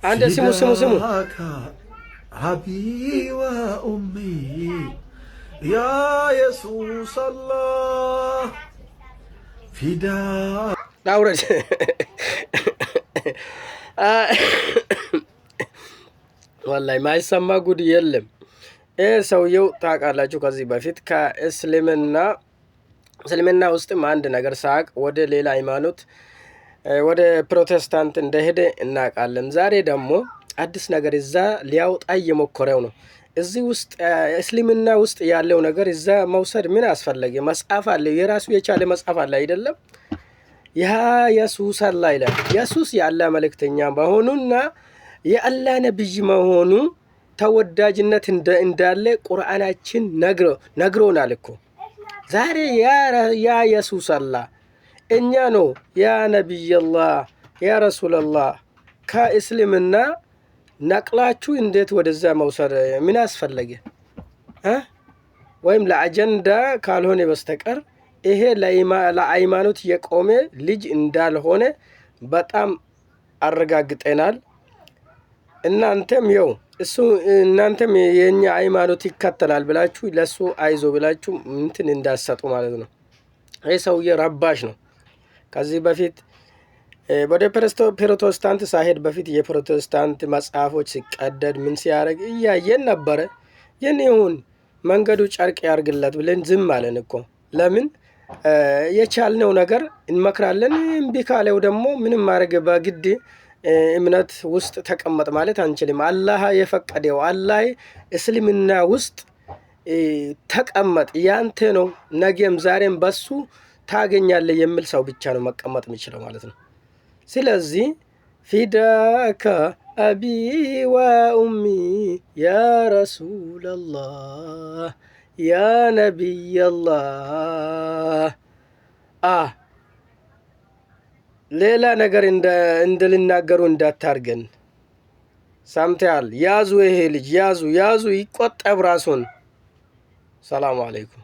አንድ ስሙ أبي وأمي يا يسوع الله فداء አውረድ ወላሂ ማይሰማ ጉድ የለም። ሰውየው ታውቃላችሁ ከዚህ በፊት ከእስልምና ውስጥም አንድ ነገር ሳቅ ወደ ሌላ ሃይማኖት ወደ ፕሮቴስታንት እንደሄደ እናውቃለን። ዛሬ ደግሞ አዲስ ነገር እዛ ሊያወጣ እየሞከረው ነው። እዚህ ውስጥ እስልምና ውስጥ ያለው ነገር እዛ መውሰድ ምን አስፈለገ? መጽሐፍ አለ፣ የራሱ የቻለ መጽሐፍ አለ አይደለም? ያ ኢየሱስ አላህ ይላል። ኢየሱስ የአላህ መልእክተኛ መሆኑና የአላህ ነብይ መሆኑ ተወዳጅነት እንዳለ ቁርአናችን ነግሮናል እኮ። ዛሬ ያ ኢየሱስ አላህ እኛ ነው ያ ነብይላህ ያ ረሱላላህ ከእስልምና ነቅላችሁ እንዴት ወደዛ መውሰድ ምን አስፈለገ? ወይም ለአጀንዳ ካልሆነ በስተቀር ይሄ ለሃይማኖት የቆመ ልጅ እንዳልሆነ በጣም አረጋግጠናል። እናንተም እናንተም የኛ ሃይማኖት ይከተላል ብላችሁ ለሱ አይዞ ብላችሁ እንትን እንዳሰጡ ማለት ነው። ይሄ ሰውዬ ረባሽ ነው። ከዚህ በፊት ወደ ፕሮቴስታንት ሳይሄድ በፊት የፕሮቴስታንት መጽሐፎች ሲቀደድ ምን ሲያደርግ እያየን ነበረ። ይሁን መንገዱ ጨርቅ ያርግለት ብለን ዝም አለን እኮ። ለምን የቻልነው ነገር እንመክራለን። እምቢ ካለው ደግሞ ምንም ማድረግ በግድ እምነት ውስጥ ተቀመጥ ማለት አንችልም። አላህ የፈቀደው አላህ እስልምና ውስጥ ተቀመጥ ያንተ ነው፣ ነገም ዛሬም በሱ ታገኛለህ የሚል ሰው ብቻ ነው መቀመጥ የሚችለው ማለት ነው። ስለዚህ ፊዳከ አቢ ወኡሚ ያ ረሱላላህ ያ ነቢይላህ። ሌላ ነገር እንድልናገሩ እንዳታርገን። ሰምተሃል? ያዙ፣ ይሄ ልጅ ያዙ፣ ይቆጠብ ራሱን። ሰላሙ አለይኩም።